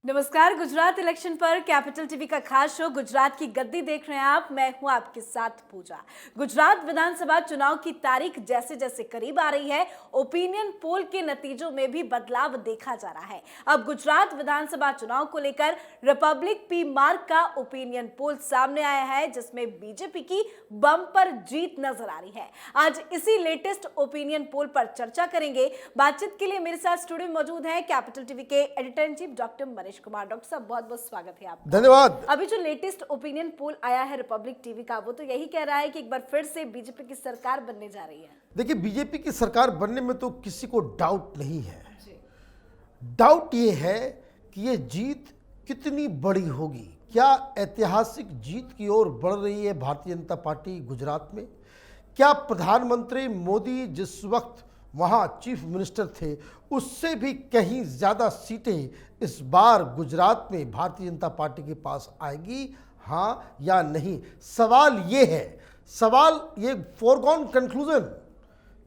नमस्कार। गुजरात इलेक्शन पर capital TV का खास शो गुजरात की गद्दी देख रहे हैं आप। मैं हूं आपके साथ पूजा। गुजरात विधानसभा चुनाव की तारीख जैसे जैसे करीब आ रही है, ओपिनियन पोल के नतीजों में भी बदलाव देखा जा रहा है। अब गुजरात विधानसभा चुनाव को लेकर रिपब्लिक पी मार्क का ओपिनियन पोल सामने आया है, जिसमें बीजेपी की बम्पर जीत नजर आ रही है। आज इसी लेटेस्ट ओपिनियन पोल पर चर्चा करेंगे। बातचीत के लिए मेरे साथ स्टूडियो में मौजूद है कैपिटल टीवी के editor in chief doctor Manish Kumar. Doctor साहब, बहुत बहुत स्वागत है आपका। धन्यवाद। अभी जो लेटेस्ट ओपिनियन पोल आया है रिपब्लिक टीवी का, वो तो यही कह रहा है कि एक बार फिर से बीजेपी की सरकार बनने जा रही है। देखिए, बीजेपी की सरकार बनने में तो किसी को डाउट नहीं है। डाउट ये है कि ये जीत कितनी बड़ी होगी। क्या ऐतिहासिक जीत की ओर बढ़ रही है भारतीय जनता पार्टी गुजरात में? क्या प्रधानमंत्री मोदी जिस वक्त वहाँ चीफ मिनिस्टर थे, उससे भी कहीं ज़्यादा सीटें इस बार गुजरात में भारतीय जनता पार्टी के पास आएगी, हाँ या नहीं? सवाल ये है, सवाल ये फोरगॉन कंक्लूजन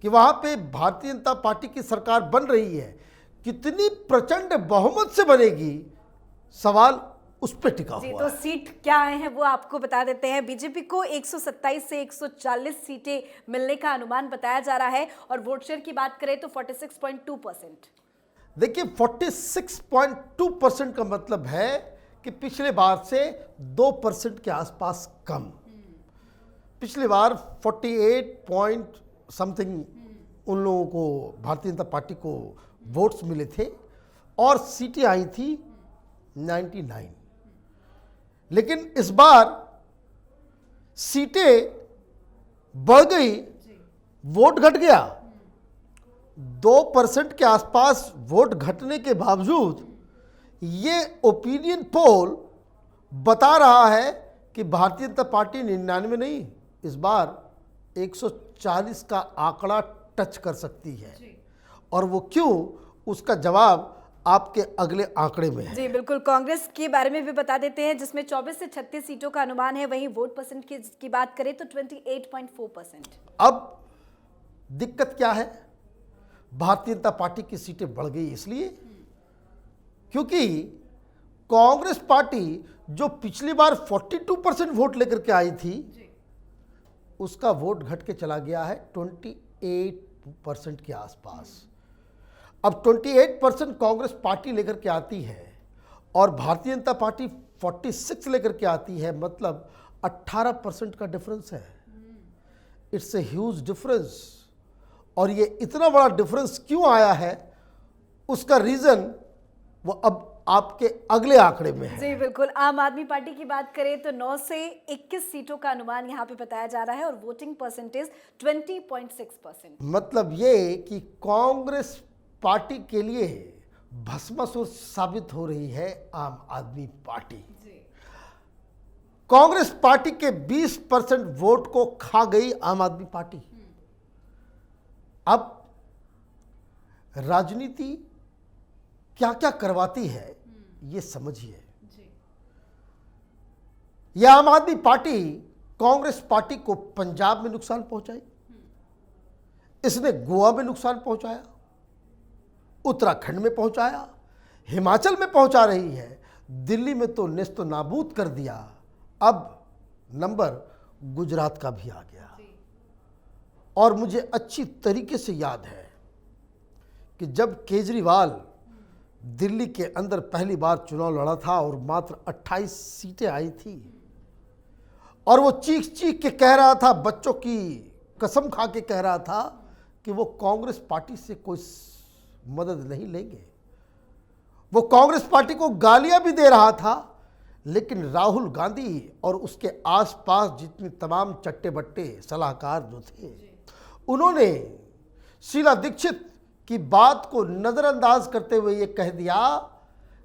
कि वहाँ पे भारतीय जनता पार्टी की सरकार बन रही है, कितनी प्रचंड बहुमत से बनेगी, सवाल उस पर टिका हुआ तो है। सीट क्या आए हैं वो आपको बता देते हैं। बीजेपी को 127 से 140 सीटें मिलने का अनुमान बताया जा रहा है और वोट शेयर की बात करें तो 46.2%। देखिए, 46.2% का मतलब है कि पिछले बार से 2% के आसपास कम। पिछले बार 48 पॉइंट समथिंग उन लोगों को, भारतीय जनता पार्टी को वोट्स मिले थे और सीटें आई थी 99। लेकिन इस बार सीटें बढ़ गई, वोट घट गया। 2% के आसपास वोट घटने के बावजूद ये ओपिनियन पोल बता रहा है कि भारतीय जनता पार्टी 99 नहीं, इस बार 140 का आंकड़ा टच कर सकती है। और वो क्यों, उसका जवाब आपके अगले आंकड़े में है। जी बिल्कुल। कांग्रेस के बारे में भी बता देते हैं, जिसमें 24 से 36 सीटों का अनुमान है। वहीं वोट परसेंट की बात करें तो 28.4%। अब दिक्कत क्या है? भारतीय जनता पार्टी की सीटें बढ़ गई इसलिए क्योंकि कांग्रेस पार्टी जो पिछली बार 42% वोट लेकर के आई थी, उसका वोट घट के चला गया है 28% के आसपास। अब 28% कांग्रेस पार्टी लेकर के आती है और भारतीय जनता पार्टी 46 लेकर के आती है, मतलब 18% का डिफरेंस है। It's a huge difference. और ये इतना बड़ा डिफरेंस क्यों आया है, उसका रीजन वो अब आपके अगले आंकड़े में है। जी बिल्कुल। आम आदमी पार्टी की बात करें तो 9 से 21 सीटों का अनुमान यहाँ पे बताया जा रहा है और वोटिंग परसेंटेज 20.6%। मतलब ये कि कांग्रेस पार्टी के लिए भस्मासुर साबित हो रही है आम आदमी पार्टी। कांग्रेस पार्टी के 20% वोट को खा गई आम आदमी पार्टी। अब राजनीति क्या क्या करवाती है, ये समझिए। यह आम आदमी पार्टी कांग्रेस पार्टी को पंजाब में नुकसान पहुंचाई, इसने गोवा में नुकसान पहुंचाया, उत्तराखंड में पहुंचाया, हिमाचल में पहुंचा रही है, दिल्ली में तो नेस्तो नाबूद कर दिया। अब नंबर गुजरात का भी आ गया। और मुझे अच्छी तरीके से याद है कि जब केजरीवाल दिल्ली के अंदर पहली बार चुनाव लड़ा था और मात्र 28 सीटें आई थी और वो चीख चीख के कह रहा था, बच्चों की कसम खा के कह रहा था कि वो कांग्रेस पार्टी से कोई मदद नहीं लेंगे। वो कांग्रेस पार्टी को गालियां भी दे रहा था, लेकिन राहुल गांधी और उसके आसपास जितनी तमाम चट्टे बट्टे सलाहकार जो थे, उन्होंने शीला दीक्षित की बात को नज़रअंदाज करते हुए ये कह दिया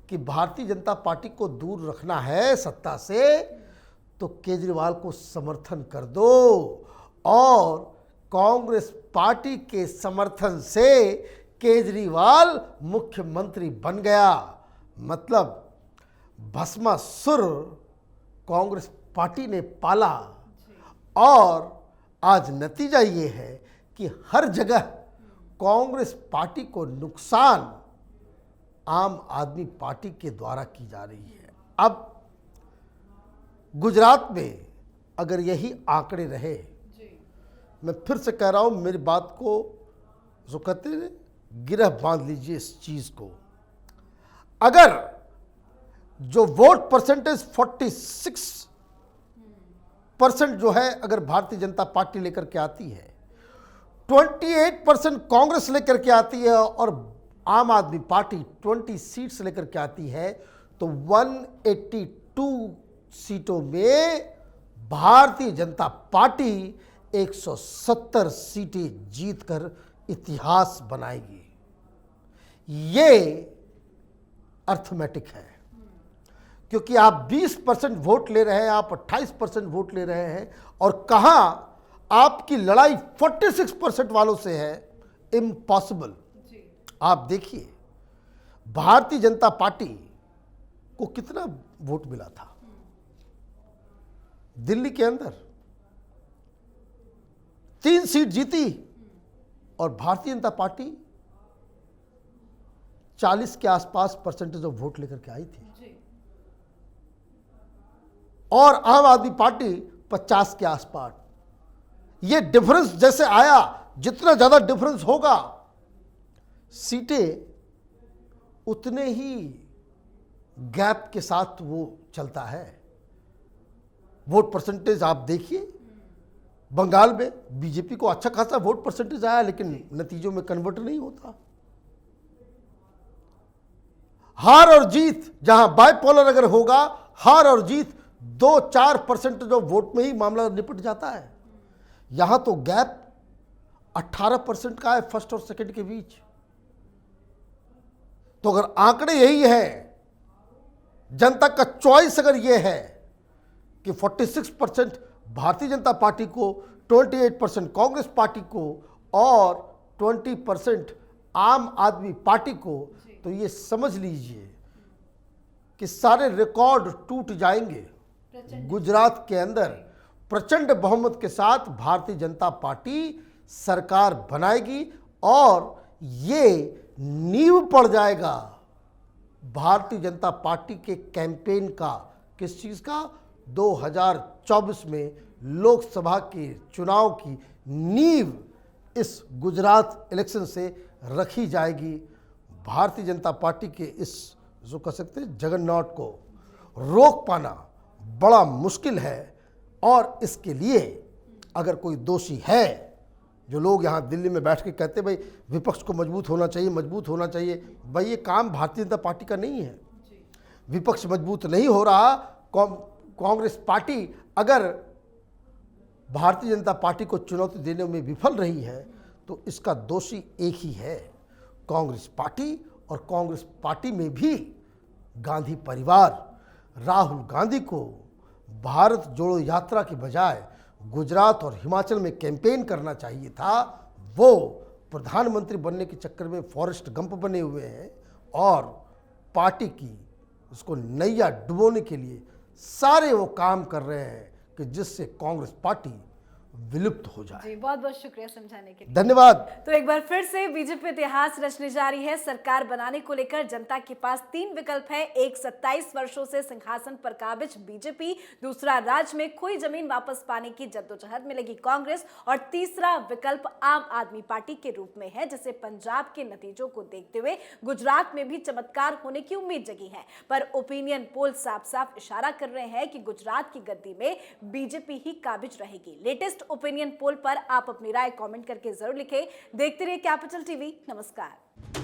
कि भारतीय जनता पार्टी को दूर रखना है सत्ता से तो केजरीवाल को समर्थन कर दो। और कांग्रेस पार्टी के समर्थन से केजरीवाल मुख्यमंत्री बन गया। मतलब भस्मासुर कांग्रेस पार्टी ने पाला। और आज नतीजा ये है कि हर जगह कांग्रेस पार्टी को नुकसान आम आदमी पार्टी के द्वारा की जा रही है। अब गुजरात में अगर यही आंकड़े रहे, मैं फिर से कह रहा हूं, मेरी बात को जो कहते हैं गिरह बांध लीजिए इस चीज को। अगर जो वोट परसेंटेज 46% जो है अगर भारतीय जनता पार्टी लेकर के आती है, 28% कांग्रेस लेकर के आती है और आम आदमी पार्टी 20 सीट्स लेकर के आती है, तो 182 सीटों में भारतीय जनता पार्टी 170 सीटें जीतकर इतिहास बनाएगी। ये अर्थमेटिक है, क्योंकि आप 20% वोट ले रहे हैं, आप 28% वोट ले रहे हैं, और कहां आपकी लड़ाई 46% वालों से है। इम्पॉसिबल। आप देखिए भारतीय जनता पार्टी को कितना वोट मिला था दिल्ली के अंदर, 3 सीट जीती, और भारतीय जनता पार्टी 40 के आसपास परसेंटेज ऑफ वोट लेकर के आई थी, और आम आदमी पार्टी 50 के आसपास। ये डिफरेंस जैसे आया, जितना ज्यादा डिफरेंस होगा सीटें उतने ही गैप के साथ वो चलता है। वोट परसेंटेज आप देखिए, बंगाल में बीजेपी को अच्छा खासा वोट परसेंटेज आया, लेकिन नतीजों में कन्वर्ट नहीं होता। हार और जीत, जहां बाइपोलर अगर होगा, हार और जीत 2-4% जो वोट में ही मामला निपट जाता है। यहां तो गैप 18% का है फर्स्ट और सेकंड के बीच। तो अगर आंकड़े यही है, जनता का चॉइस अगर यह है कि 46% भारतीय जनता पार्टी को, 28% कांग्रेस पार्टी को और 20% आम आदमी पार्टी को, तो ये समझ लीजिए कि सारे रिकॉर्ड टूट जाएंगे। गुजरात के अंदर प्रचंड बहुमत के साथ भारतीय जनता पार्टी सरकार बनाएगी, और ये नींव पड़ जाएगा भारतीय जनता पार्टी के कैंपेन का। किस चीज का? 2024 में लोकसभा के चुनाव की नींव इस गुजरात इलेक्शन से रखी जाएगी। भारतीय जनता पार्टी के इस जो कह सकते हैं जगन्नाथ को रोक पाना बड़ा मुश्किल है, और इसके लिए अगर कोई दोषी है, जो लोग यहाँ दिल्ली में बैठ के कहते हैं भाई विपक्ष को मजबूत होना चाहिए, मजबूत होना चाहिए, भाई ये काम भारतीय जनता पार्टी का नहीं है। विपक्ष मजबूत नहीं हो रहा। कांग्रेस पार्टी अगर भारतीय जनता पार्टी को चुनौती देने में विफल रही है, तो इसका दोषी एक ही है, कांग्रेस पार्टी। और कांग्रेस पार्टी में भी गांधी परिवार। राहुल गांधी को भारत जोड़ो यात्रा की बजाय गुजरात और हिमाचल में कैंपेन करना चाहिए था। वो प्रधानमंत्री बनने के चक्कर में फॉरेस्ट गंप बने हुए हैं, और पार्टी की उसको नैया डुबोने के लिए सारे वो काम कर रहे हैं कि जिससे कांग्रेस पार्टी विलुप्त हो जाए। जी, बहुत बहुत शुक्रिया समझाने के लिए। धन्यवाद। तो एक बार फिर से बीजेपी इतिहास रचने जा रही है। सरकार बनाने को लेकर जनता के पास 3 विकल्प है। एक, 27 वर्षों से सिंहासन पर काबिज बीजेपी, दूसरा, राज्य में खोई जमीन वापस पाने की जद्दोजहद में लगी कांग्रेस, और तीसरा विकल्प आम आदमी पार्टी के रूप में है, जिसे पंजाब के नतीजों को देखते हुए गुजरात में भी चमत्कार होने की उम्मीद जगी है। पर ओपिनियन पोल साफ साफ इशारा कर रहे हैं कि गुजरात की गद्दी में बीजेपी ही काबिज रहेगी। लेटेस्ट ओपिनियन पोल पर आप अपनी राय कमेंट करके जरूर लिखें। देखते रहिए कैपिटल टीवी। नमस्कार।